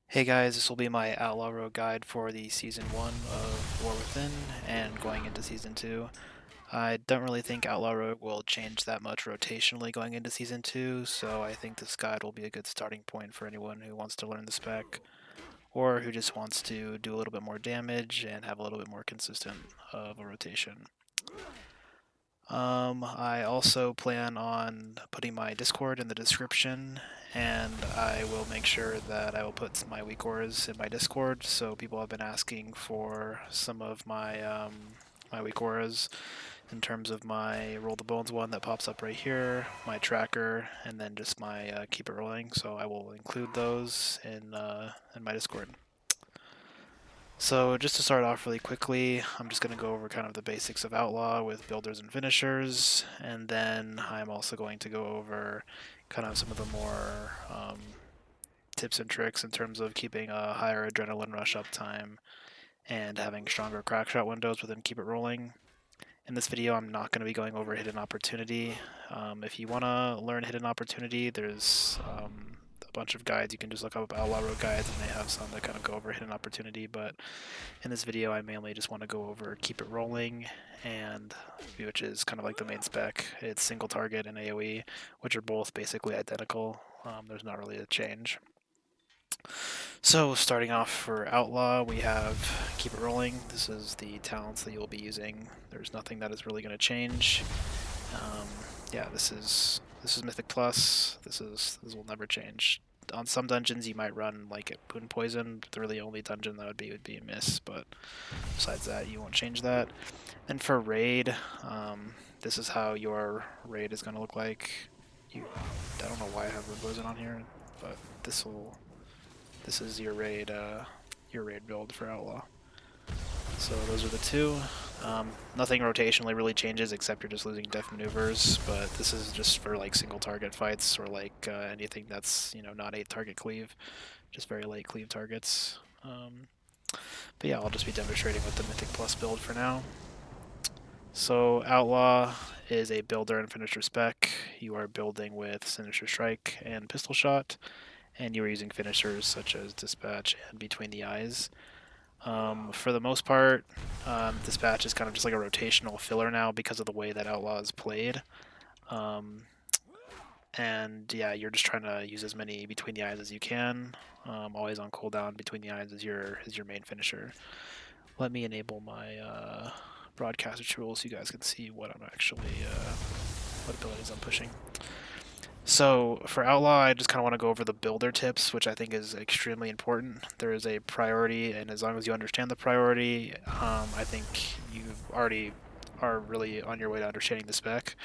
Hey guys, this will be my Outlaw Road guide for the Season 1 of War Within and going into Season 2. I don't really think Outlaw Road will change that much rotationally going into Season 2, so I think this guide will be a good starting point for anyone who wants to learn the spec or who just wants to do a little bit more damage and have a little bit more consistent of a rotation. I also plan on putting my Discord in the description, and I will make sure that I will put my weak auras in my Discord. So people have been asking for some of my weak auras in terms of my Roll the Bones one that pops up right here, my tracker, and then just my keep it rolling. So I will include those in my Discord. So just to start off really quickly, I'm just going to go over kind of the basics of Outlaw with builders and finishers, and then I'm also going to go over kind of some of the more tips and tricks in terms of keeping a higher adrenaline rush uptime and having stronger crackshot windows within Keep It Rolling. In this video, I'm not going to be going over Hidden Opportunity. If you want to learn Hidden Opportunity, there's a bunch of guides. You can just look up Outlaw Road guides, and they have some that kind of go over Hidden Opportunity, but in this video, I mainly just want to go over Keep It Rolling, and which is kind of like the main spec. It's single target and AoE, which are both basically identical. There's not really a change. So starting off for Outlaw, we have Keep It Rolling. This is the talents that you'll be using. There's nothing that is really going to change. Yeah, this is Mythic Plus. This will never change. On some dungeons you might run like Boon Poison. The really only dungeon that would be Miss, but besides that you won't change that. And for raid, this is how your raid is going to look like. I don't know why I have Boon Poison on here, but this is your raid build for Outlaw. So those are the two. Nothing rotationally really changes except you're just losing def maneuvers, but this is just for like single target fights or like anything that's not 8 target cleave, just very late cleave targets. But yeah, I'll just be demonstrating with the Mythic Plus build for now. So Outlaw is a builder and finisher spec. You are building with Sinister Strike and Pistol Shot, and you are using finishers such as Dispatch and Between the Eyes. For the most part, Dispatch is kind of just like a rotational filler now because of the way that Outlaw is played. And yeah, you're just trying to use as many Between the Eyes as you can. Always on cooldown. Between the Eyes is your main finisher. Let me enable my broadcaster tool so you guys can see what I'm actually what abilities I'm pushing. So for Outlaw, I just kind of want to go over the builder tips, which I think is extremely important. There is a priority, and as long as you understand the priority, I think you already are really on your way to understanding the spec.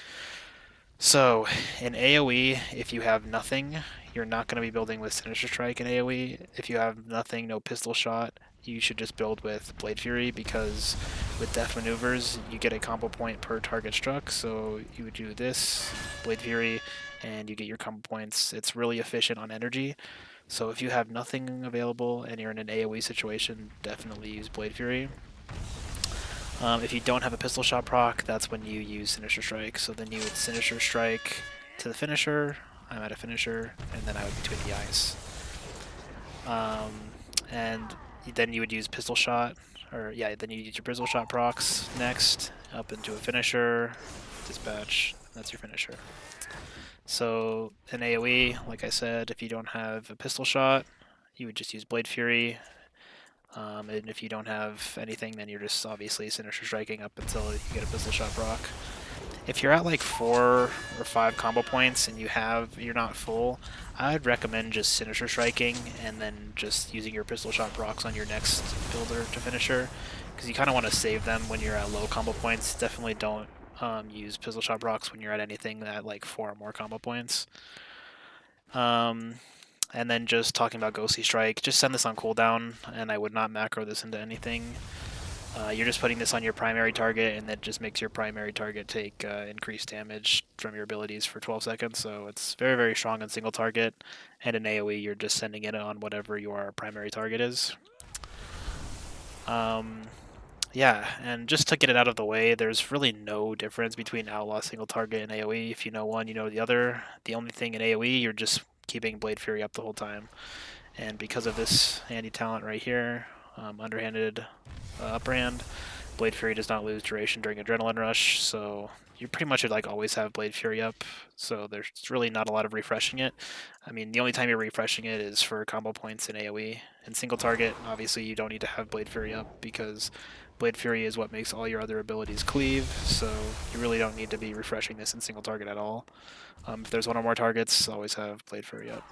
So in AoE, if you have nothing, you're not going to be building with Sinister Strike in AoE. If you have nothing, no pistol shot, you should just build with Blade Fury because with Def Maneuvers, you get a combo point per target struck. So you would do this, Blade Fury, and you get your combo points. It's really efficient on energy. So if you have nothing available and you're in an AoE situation, definitely use Blade Fury. If you don't have a pistol shot proc, that's when you use Sinister Strike. So then you would Sinister Strike to the finisher. I'm at a finisher, and then I would Between the Eyes. And then you would use pistol shot, or yeah, then you use your pistol shot procs next, up into a finisher, dispatch. That's your finisher. So in AoE, like I said, if you don't have a pistol shot, you would just use Blade Fury. And if you don't have anything, then you're just obviously Sinister Striking up until you get a pistol shot proc. If you're at like 4 or 5 combo points and you're not full, I'd recommend just Sinister Striking and then just using your pistol shot procs on your next builder to finisher, because you kind of want to save them when you're at low combo points. Definitely don't use pistol shot procs when you're at anything at like 4 or more combo points. And then just talking about Ghostly Strike, just send this on cooldown, and I would not macro this into anything. You're just putting this on your primary target, and that just makes your primary target take increased damage from your abilities for 12 seconds, so it's very, very strong in single target, and in AoE you're just sending it on whatever your primary target is. Yeah, and just to get it out of the way, there's really no difference between Outlaw single target and AoE. If you know one, you know the other. The only thing in AoE, you're just keeping Blade Fury up the whole time. And because of this handy talent right here, underhanded upper hand, Blade Fury does not lose duration during Adrenaline Rush, so you pretty much would like always have Blade Fury up, so there's really not a lot of refreshing it. I mean, the only time you're refreshing it is for combo points in AoE. In single target, obviously you don't need to have Blade Fury up because Blade Fury is what makes all your other abilities cleave, so you really don't need to be refreshing this in single target at all. If there's one or more targets, always have Blade Fury up.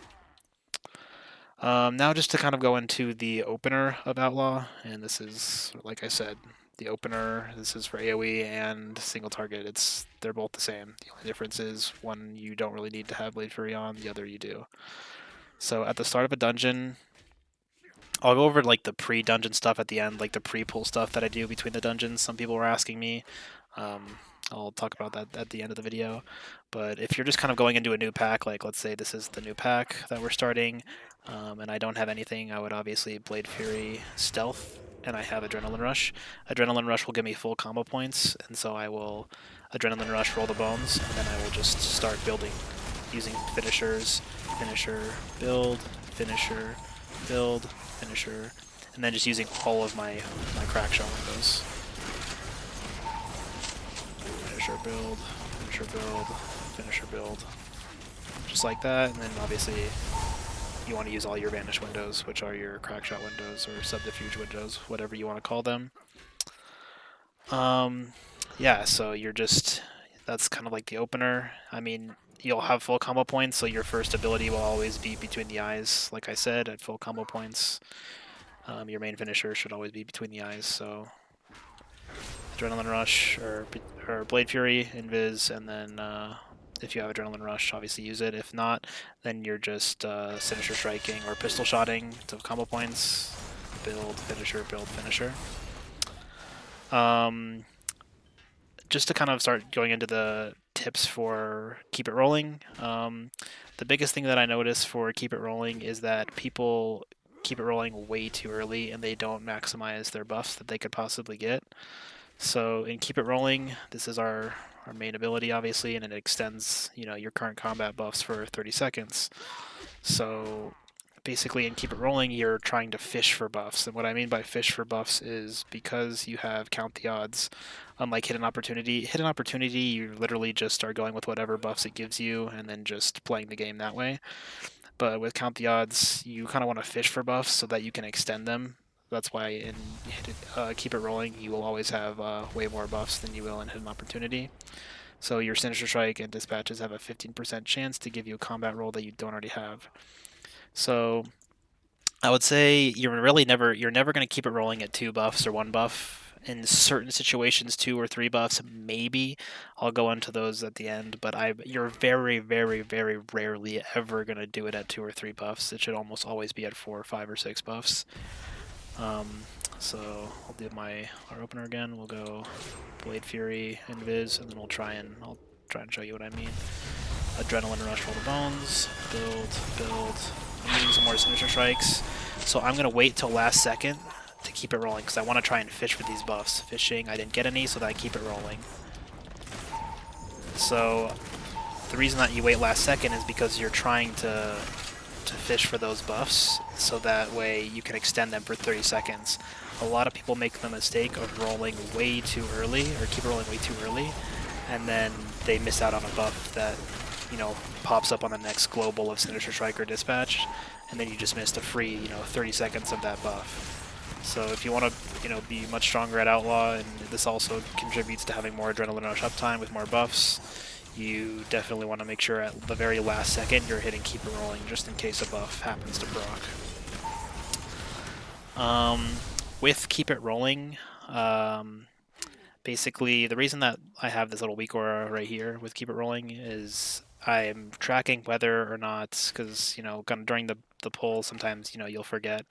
Now just to kind of go into the opener of Outlaw, and this is, like I said, the opener, this is for AoE and single target. They're both the same. The only difference is one you don't really need to have Blade Fury on, the other you do. So at the start of a dungeon, I'll go over like the pre-dungeon stuff at the end, like the pre-pull stuff that I do between the dungeons. Some people were asking me. I'll talk about that at the end of the video. But if you're just kind of going into a new pack, like let's say this is the new pack that we're starting, and I don't have anything, I would obviously Blade Fury Stealth, and I have Adrenaline Rush. Adrenaline Rush will give me full combo points, and so I will Adrenaline Rush, roll the bones, and then I will just start building using finishers, finisher, build, finisher, build, finisher, and then just using all of my crackshot windows. Finisher build, finisher build, finisher build. Just like that, and then obviously you want to use all your vanish windows, which are your crackshot windows or subterfuge windows, whatever you want to call them. Yeah, so that's kind of like the opener. I mean, you'll have full combo points, so your first ability will always be between the eyes, like I said, at full combo points. Your main finisher should always be between the eyes, so Adrenaline Rush or Blade Fury, Invis, and then if you have Adrenaline Rush, obviously use it. If not, then you're just Sinister Striking or Pistol Shotting to combo points. Build, finisher, build, finisher. Just to kind of start going into the tips for Keep It Rolling, the biggest thing that I notice for Keep It Rolling is that people keep it rolling way too early and they don't maximize their buffs that they could possibly get. So in Keep It Rolling, this is our main ability, obviously, and it extends, your current combat buffs for 30 seconds. So basically in Keep It Rolling, you're trying to fish for buffs. And what I mean by fish for buffs is because you have Count the Odds, unlike Hidden Opportunity, you literally just are going with whatever buffs it gives you and then just playing the game that way. But with Count the Odds, you kind of want to fish for buffs so that you can extend them. That's why in Keep It Rolling, you will always have way more buffs than you will in Hidden Opportunity. So your Sinister Strike and Dispatches have a 15% chance to give you a combat roll that you don't already have. So I would say you're never going to keep it rolling at 2 buffs or 1 buff. In certain situations, 2 or 3 buffs, maybe. I'll go into those at the end, but you're very, very, very rarely ever going to do it at 2 or 3 buffs. It should almost always be at 4 or 5 or 6 buffs. So I'll do our opener again. We'll go Blade Fury, Invis, and then I'll try and show you what I mean. Adrenaline Rush, roll the bones, build. I'm using some more Sinister Strikes. So I'm going to wait till last second to keep it rolling because I want to try and fish for these buffs. Fishing, I didn't get any, so that I keep it rolling. So the reason that you wait last second is because you're trying to fish for those buffs, so that way you can extend them for 30 seconds. A lot of people make the mistake of rolling way too early, or keep rolling way too early, and then they miss out on a buff that, pops up on the next global of Sinister Strike or Dispatch, and then you just missed a free, 30 seconds of that buff. So if you want to, be much stronger at Outlaw, and this also contributes to having more Adrenaline Rush uptime with more buffs, you definitely want to make sure at the very last second you're hitting Keep It Rolling just in case a buff happens to proc. With Keep It Rolling, basically the reason that I have this little weak aura right here with Keep It Rolling is I'm tracking whether or not, because, kind of during the pull sometimes, you'll forget.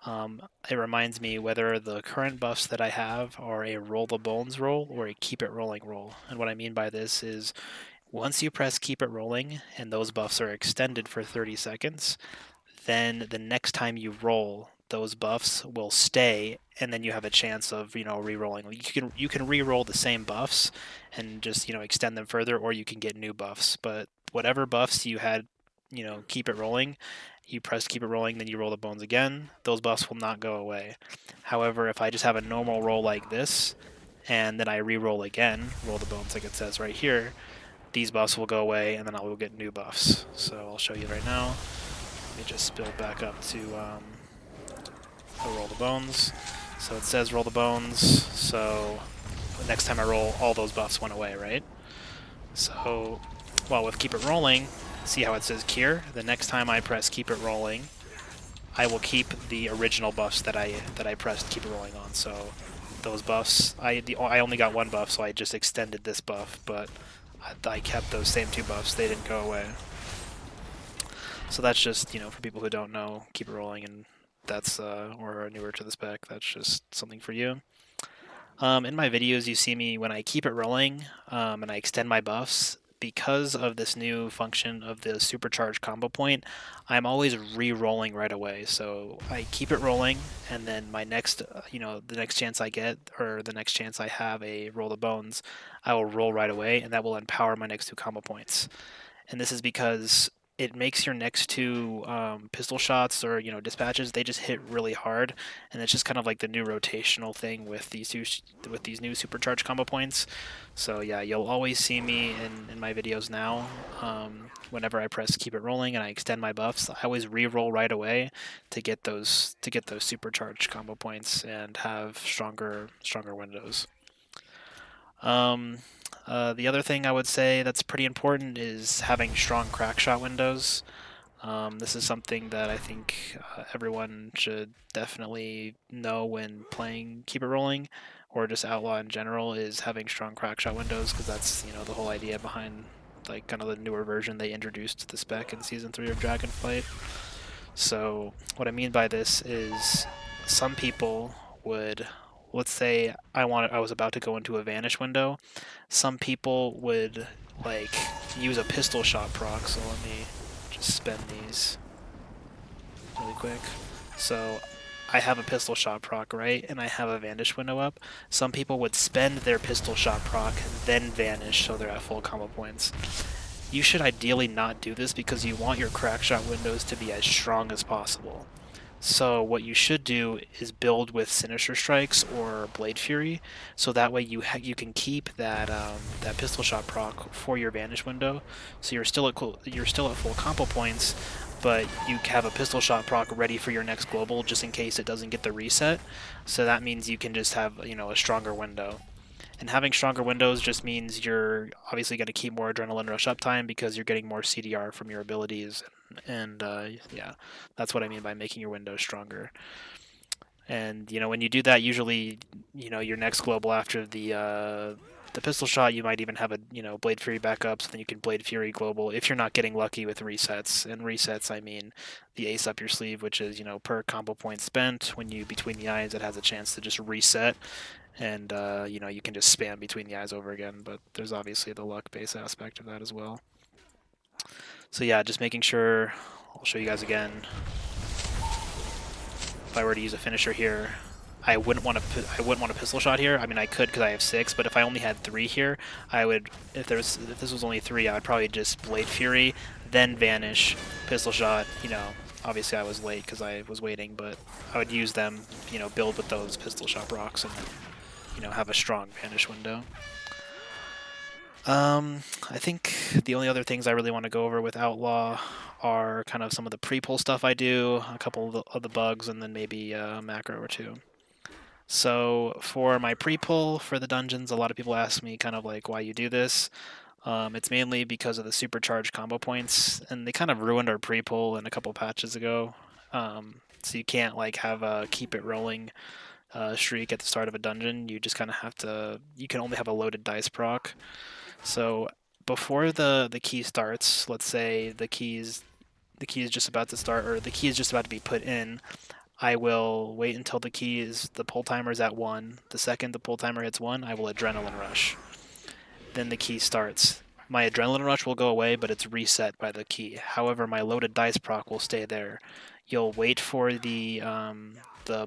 It reminds me whether the current buffs that I have are a Roll the Bones roll or a Keep It Rolling roll. And what I mean by this is once you press Keep It Rolling and those buffs are extended for 30 seconds, then the next time you roll, those buffs will stay, and then you have a chance of, re-rolling. You can re-roll the same buffs and just, extend them further, or you can get new buffs. But whatever buffs you had, keep it rolling, you press keep it rolling, then you roll the bones again, those buffs will not go away. However, if I just have a normal roll like this, and then I re-roll again, roll the bones like it says right here, these buffs will go away, and then I will get new buffs. So I'll show you right now. Let me just build back up to roll the bones. So it says roll the bones, so the next time I roll, all those buffs went away, right? So, well, with keep it rolling, see how it says cure? The next time I press keep it rolling, I will keep the original buffs that I pressed keep it rolling on. So those buffs, I only got one buff, so I just extended this buff, but I kept those same two buffs. They didn't go away. So that's just, for people who don't know, keep it rolling, and that's, or are newer to the spec, that's just something for you. In my videos, you see me when I keep it rolling and I extend my buffs. Because of this new function of the supercharged combo point, I'm always re-rolling right away. So I keep it rolling, and then my next, the next chance I get, or the next chance I have a roll the bones, I will roll right away, and that will empower my next two combo points. And this is because it makes your next two pistol shots or dispatches, they just hit really hard, and it's just kind of like the new rotational thing with these new supercharged combo points. So yeah, you'll always see me in my videos now. Whenever I press keep it rolling and I extend my buffs, I always re-roll right away to get those supercharged combo points and have stronger windows. The other thing I would say that's pretty important is having strong crackshot windows. This is something that I think everyone should definitely know when playing Keep It Rolling, or just Outlaw in general, is having strong crackshot windows, because that's the whole idea behind like kind of the newer version they introduced to the spec in Season 3 of Dragonflight. So what I mean by this is some people would, let's say I was about to go into a vanish window, some people would like use a pistol shot proc. So let me just spend these really quick. So I have a pistol shot proc, right? And I have a vanish window up. Some people would spend their pistol shot proc, then vanish, so they're at full combo points. You should ideally not do this because you want your crackshot windows to be as strong as possible. So what you should do is build with Sinister Strikes or Blade Fury, so that way you can keep that that pistol shot proc for your vanish window. So you're still at full combo points, but you have a pistol shot proc ready for your next global just in case it doesn't get the reset. So that means you can just have a stronger window. And having stronger windows just means you're obviously going to keep more adrenaline rush uptime because you're getting more CDR from your abilities, and yeah, that's what I mean by making your windows stronger. And when you do that, usually your next global after the pistol shot, you might even have a Blade Fury backup, so then you can Blade Fury global if you're not getting lucky with resets. And resets, I mean the ace up your sleeve, which is per combo point spent when you between the eyes, it has a chance to just reset, and you can just spam between the eyes over again. But there's obviously the luck base aspect of that as well. So yeah, just making sure. I'll show you guys again. If I were to use a finisher here, I wouldn't want a pistol shot here. I mean, I could because I have 6, but if I only had 3 here, I would. If this was only 3, I would probably just Blade Fury, then vanish, pistol shot. Obviously I was late because I was waiting, but I would use them. Build with those pistol shot rocks and have a strong vanish window. I think the only other things I really want to go over with Outlaw are kind of some of the pre-pull stuff I do, a couple of the bugs, and then maybe a macro or two. So for my pre-pull for the dungeons, a lot of people ask me kind of like why you do this. It's mainly because of the supercharged combo points, and they kind of ruined our pre-pull in a couple patches ago. So you can't like have a keep it rolling streak at the start of a dungeon. You just kind of have to. You can only have a loaded dice proc. So before the key starts, let's say the key is just about to start, or the key is just about to be put in, I will wait until the pull timer is at 1. The second the pull timer hits 1, I will adrenaline rush. Then the key starts. My adrenaline rush will go away, but it's reset by the key. However, my loaded dice proc will stay there. You'll wait for the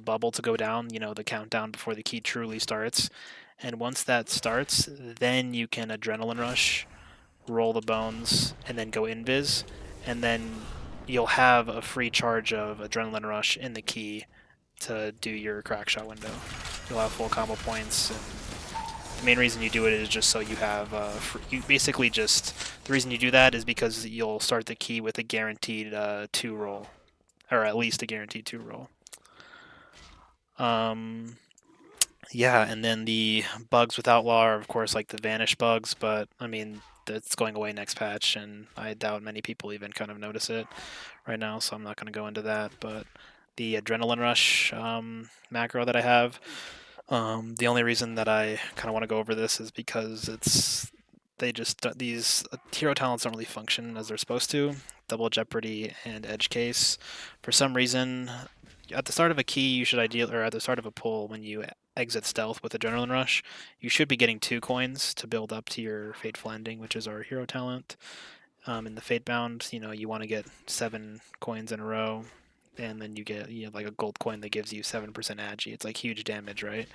bubble to go down, the countdown before the key truly starts. And once that starts, then you can adrenaline rush, roll the bones, and then go invis. and then you'll have a free charge of Adrenaline Rush in the key to do your crackshot window. You'll have full combo points, and the main reason you do it is just so you have you basically just the reason you do that is because you'll start the key with a guaranteed 2 roll, or at least a guaranteed 2 roll. Yeah, and then the bugs with Outlaw are of course like the vanish bugs, but I mean that's going away next patch, and I doubt many people even kind of notice it right now, so I'm not going to go into that. But the Adrenaline Rush macro that I have, the only reason that I kind of want to go over this is because these hero talents don't really function as they're supposed to. Double Jeopardy and Edge Case. For some reason, at the start of a key, you should or at the start of a pull, when you exit stealth with Adrenaline Rush, you should be getting 2 coins to build up to your Fateful Ending, which is our hero talent. In the Fatebound, you want to get 7 coins in a row, and then you get like a gold coin that gives you 7% agi. It's like huge damage, right?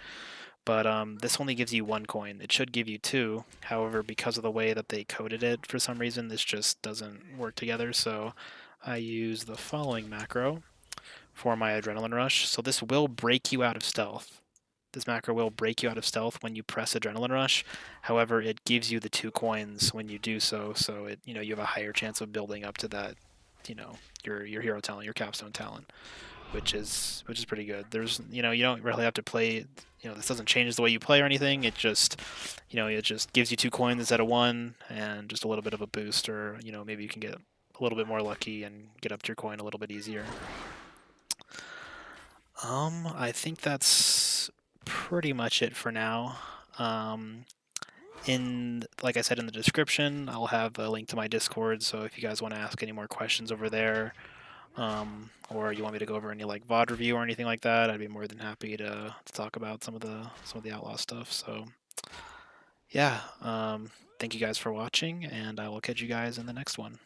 But this only gives you 1 coin. It should give you 2. However, because of the way that they coded it, for some reason, this just doesn't work together. So I use the following macro for my Adrenaline Rush. So this will break you out of stealth. This macro will break you out of stealth when you press Adrenaline Rush. However, it gives you the 2 coins when you do so. So you have a higher chance of building up to that, your hero talent, your capstone talent, which is pretty good. There's you don't really have to play. This doesn't change the way you play or anything. It just it just gives you 2 coins instead of 1, and just a little bit of a boost, or maybe you can get a little bit more lucky and get up to your coin a little bit easier. I think that's pretty much it for now. Like I said in the description, I'll have a link to my Discord, so if you guys want to ask any more questions over there, or you want me to go over any like VOD review or anything like that, I'd be more than happy to talk about some of the Outlaw stuff. So yeah, thank you guys for watching, and I will catch you guys in the next one.